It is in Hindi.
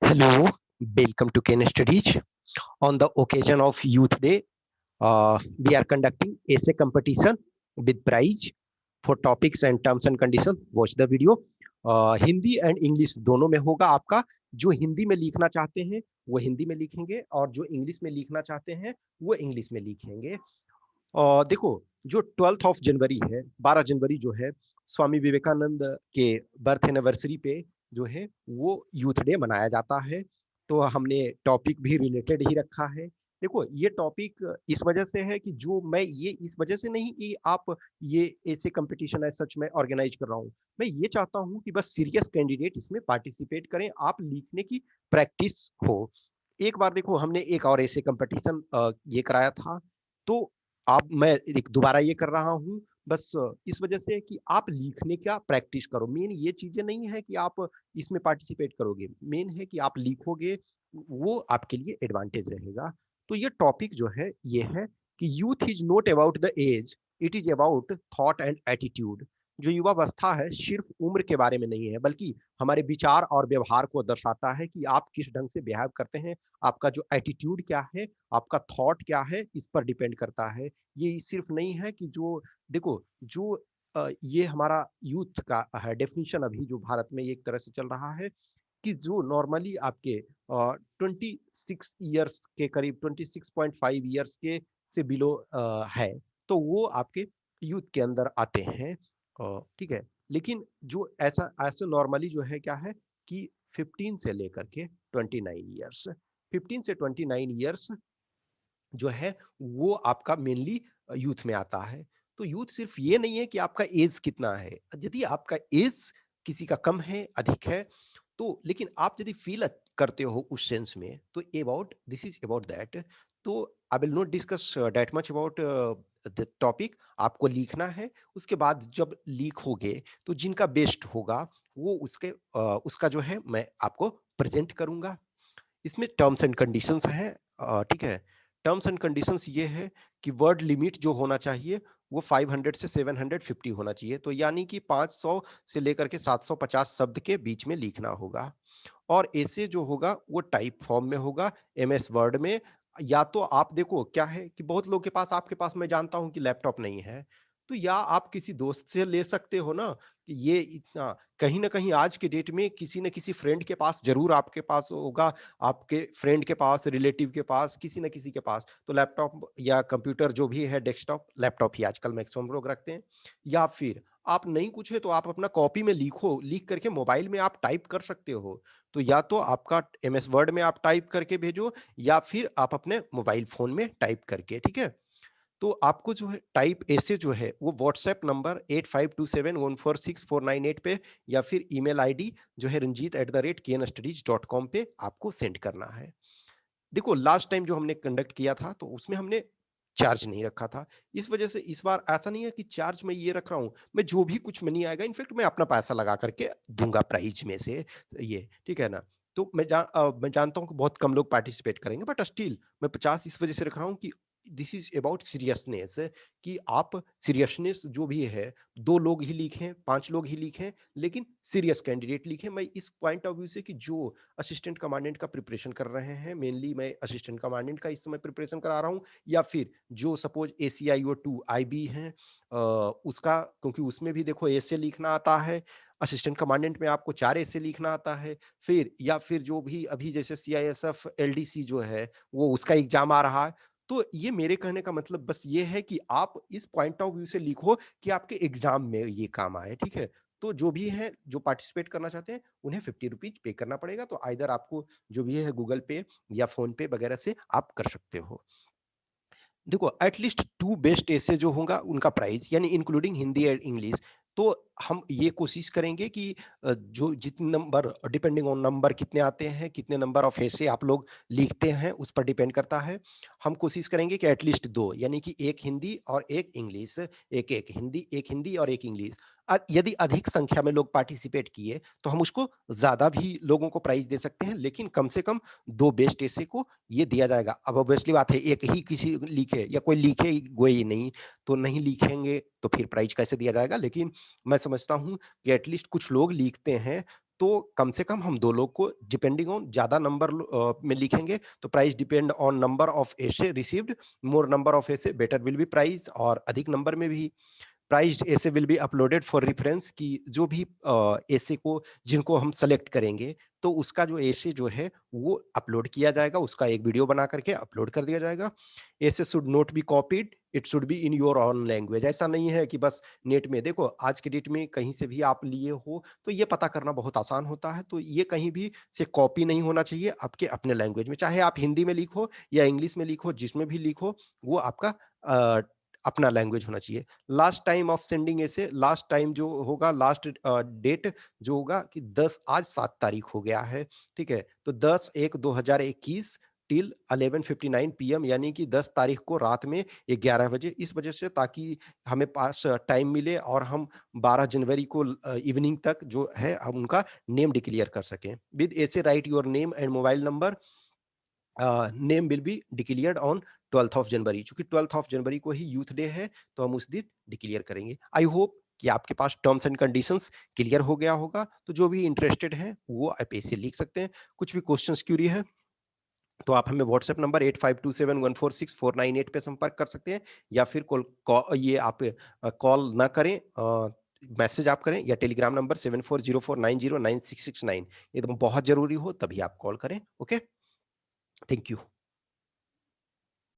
Hello, welcome to Ken Studies. On the occasion of Youth Day, we are conducting essay competition with prize for topics and terms and conditions. Watch the video. Hindi and English दोनों में होगा आपका। जो हिंदी में लिखना चाहते हैं वो हिंदी में लिखेंगे और जो इंग्लिश में लिखना चाहते हैं वो इंग्लिश में लिखेंगे। देखो, जो 12 जनवरी है, 12 जनवरी जो है स्वामी विवेकानंद के बर्थ एनिवर्सरी पे जो है वो यूथ डे मनाया जाता है। तो हमने टॉपिक भी रिलेटेड ही रखा है। देखो, ये टॉपिक इस वजह से है कि जो मैं ये इस वजह से नहीं कि आप ये ऐसे कंपटीशन है सच में ऑर्गेनाइज कर रहा हूँ। मैं ये चाहता हूँ कि बस सीरियस कैंडिडेट इसमें पार्टिसिपेट करें, आप लिखने की प्रैक्टिस हो। एक बार देखो, हमने एक और ऐसे कंपटीशन ये कराया था। तो आप मैं एक दोबारा ये कर रहा हूँ बस इस वजह से कि आप लिखने का प्रैक्टिस करो। मेन ये चीजें नहीं है कि आप इसमें पार्टिसिपेट करोगे, मेन है कि आप लिखोगे, वो आपके लिए एडवांटेज रहेगा। तो ये टॉपिक जो है ये है कि youth is not about the age, it is about thought and attitude. जो युवावस्था है सिर्फ उम्र के बारे में नहीं है, बल्कि हमारे विचार और व्यवहार को दर्शाता है कि आप किस ढंग से बिहेव करते हैं। आपका जो एटीट्यूड क्या है, आपका थॉट क्या है, इस पर डिपेंड करता है। ये सिर्फ नहीं है कि जो देखो जो ये हमारा यूथ का है डेफिनेशन अभी जो भारत में एक तरह से चल रहा है कि जो नॉर्मली आपके 26 ईयर्स के करीब, 26.5 ईयर्स के से बिलो है, तो वो आपके यूथ के अंदर आते हैं। ठीक है। लेकिन जो ऐसा ऐसे नॉर्मली जो है क्या है कि 15 से लेकर के 29 ईयर्स, 15 से 29 ईयर्स जो है वो आपका मेनली यूथ में आता है। तो यूथ सिर्फ ये नहीं है कि आपका एज कितना है। यदि आपका एज किसी का कम है, अधिक है, तो लेकिन आप यदि फील करते हो उस सेंस में, तो about this is about that. तो I will not discuss that much about the topic. आपको लिखना है, उसके बाद जब लिखोगे तो जिनका बेस्ट होगा वो उसका जो है मैं आपको प्रेजेंट करूंगा। इसमें टर्म्स एंड कंडीशंस हैं। ठीक है। टर्म्स एंड कंडीशंस ये है कि वर्ड लिमिट जो होना चाहिए वो 500 से 750 होना चाहिए। तो यानी कि 500 से लेकर के 750 शब्द के बीच में लिखना होगा। और ऐसे जो होगा वो टाइप फॉर्म में होगा, एमएस वर्ड में। या तो आप देखो क्या है कि बहुत लोग के पास, आपके पास मैं जानता हूं कि लैपटॉप नहीं है, तो या आप किसी दोस्त से ले सकते हो ना। कि ये इतना कहीं ना कहीं आज के डेट में किसी न किसी फ्रेंड के पास जरूर आपके पास होगा, आपके फ्रेंड के पास, रिलेटिव के पास, किसी न किसी के पास तो लैपटॉप या कंप्यूटर जो भी है, डेस्कटॉप, लैपटॉप ही आजकल मैक्सिमम लोग रखते हैं। या फिर आप नहीं कुछ है तो आप अपना कॉपी में लिखो, लिख करके मोबाइल में आप टाइप कर सकते हो। तो या तो आपका एमएस वर्ड में आप टाइप करके भेजो, या फिर आप अपने मोबाइल फोन में टाइप करके, ठीक है। तो आपको जो है टाइप ऐसे जो है वो व्हाट्सएप नंबर 8527146498 पे, या फिर ईमेल आईडी जो है ranjit@knstudies.com पे आपको सेंड करना है। देखो, लास्ट टाइम जो हमने कंडक्ट किया था तो उसमें हमने चार्ज नहीं रखा था। इस वजह से इस बार ऐसा नहीं है कि चार्ज मैं ये रख रहा हूँ, मैं जो भी कुछ मनी आएगा इनफेक्ट मैं अपना पैसा लगा करके दूंगा प्राइज में से, ये ठीक है ना। तो मैं जानता हूँ कि बहुत कम लोग पार्टिसिपेट करेंगे, बट स्टिल मैं 50 इस वजह से रख रहा हूँ कि दिस इज अबाउट सीरियसनेस। कि आप सीरियसनेस जो भी है, 2 लोग ही लिखें, 5 लोग ही लिखें, लेकिन सीरियस कैंडिडेट लिखें। मैं इस पॉइंट ऑफ व्यू से कि जो असिस्टेंट कमांडेंट का प्रिपरेशन कर रहे हैं, मेनली मैं असिस्टेंट कमांडेंट का इस समय प्रिपरेशन करा रहा हूँ, या फिर जो सपोज ACIO2 IB है उसका, क्योंकि उसमें भी देखो ऐसे लिखना आता है। असिस्टेंट कमांडेंट में आपको 4 ऐसे लिखना आता है। फिर या फिर जो भी अभी जैसे CISF LDC जो है वो उसका एग्जाम आ रहा है। तो ये मेरे कहने का मतलब बस ये है कि आप इस पॉइंट ऑफ व्यू से लिखो कि आपके एग्जाम में ये काम आए, ठीक है। तो जो भी है, जो पार्टिसिपेट करना चाहते हैं उन्हें 50 रुपीज पे करना पड़ेगा। तो आइदर आपको जो भी है गूगल पे या फोन पे वगैरह से आप कर सकते हो। देखो, एटलीस्ट 2 बेस्ट ऐसे जो होगा उनका प्राइस, यानी इंक्लूडिंग हिंदी एंड इंग्लिश। तो हम ये कोशिश करेंगे कि जो जितने नंबर, डिपेंडिंग ऑन नंबर कितने आते हैं, कितने नंबर ऑफ ऐसे आप लोग लिखते हैं उस पर डिपेंड करता है। हम कोशिश करेंगे कि एटलीस्ट 2, यानी कि एक हिंदी और एक इंग्लिश, एक एक हिंदी, एक हिंदी और एक इंग्लिश। यदि अधिक संख्या में लोग पार्टिसिपेट किए तो हम उसको ज्यादा भी लोगों को प्राइज दे सकते हैं, लेकिन कम से कम 2 बेस्ट ऐसे को ये दिया जाएगा। अब ऑब्वियसली बात है, एक ही किसी लिखे या कोई लिखे कोई नहीं, तो नहीं लिखेंगे तो फिर प्राइज कैसे दिया जाएगा। लेकिन मैं समझता हूं कि एटलीस्ट कुछ लोग लिखते हैं तो कम से कम हम 2 लोग को डिपेंडिंग ऑन ज़्यादा नंबर में लिखेंगे तो price depend on number of essay received, more number of essay better will be price, और अधिक नंबर में भी प्राइज्ड ऐसे will be uploaded for reference, कि जो भी ऐसे को जिनको हम सेलेक्ट करेंगे तो उसका जो ऐसे जो है वो अपलोड किया जाएगा, उसका एक वीडियो बना करके अपलोड कर दिया जाएगा। ऐसे should not be copied, it should be in your own language. ऐसा नहीं है कि बस नेट में देखो, आज के डेट में कहीं से भी आप लिए हो तो ये पता करना बहुत आसान होता है, तो ये कहीं भी से कॉपी नहीं होना चाहिए आपके अपने लैंग्वेज में, चाहे आप हिंदी में लिखो या इंग्लिश में लिखो, जिसमें भी लिखो वो आपका अ, अपना लैंग्वेज होना चाहिए। लास्ट टाइम ऑफ सेंडिंग ऐसे, लास्ट टाइम जो होगा, लास्ट डेट जो होगा कि 10, आज 7 तारीख हो गया है, ठीक है? तो 10/1/2021 टिल 11:59 पीएम, यानी कि 10 तारीख को रात में 11 बजे, इस वजह से ताकि हमें पास टाइम मिले और हम 12 जनवरी को इवनिंग तक जो है हम उनका नेम डिक्लेयर कर सकें। विद ऐसे right your name and mobile number, name will be declared on 12th of January, चूंकि 12th ऑफ जनवरी को ही यूथ डे है तो हम उस दिन डिक्लेयर करेंगे। आई होप कि आपके पास टर्म्स एंड कंडीशंस क्लियर हो गया होगा, तो जो भी इंटरेस्टेड है वो आप ऐसे लिख सकते हैं। कुछ भी क्वेश्चंस क्यूरी है तो आप हमें व्हाट्सएप नंबर 8527146498 पे संपर्क कर सकते हैं, या फिर ये आप कॉल ना करें, मैसेज आप करें, या टेलीग्राम नंबर 7404909669, ये तो बहुत जरूरी हो तभी आप कॉल करें। Okay, thank you.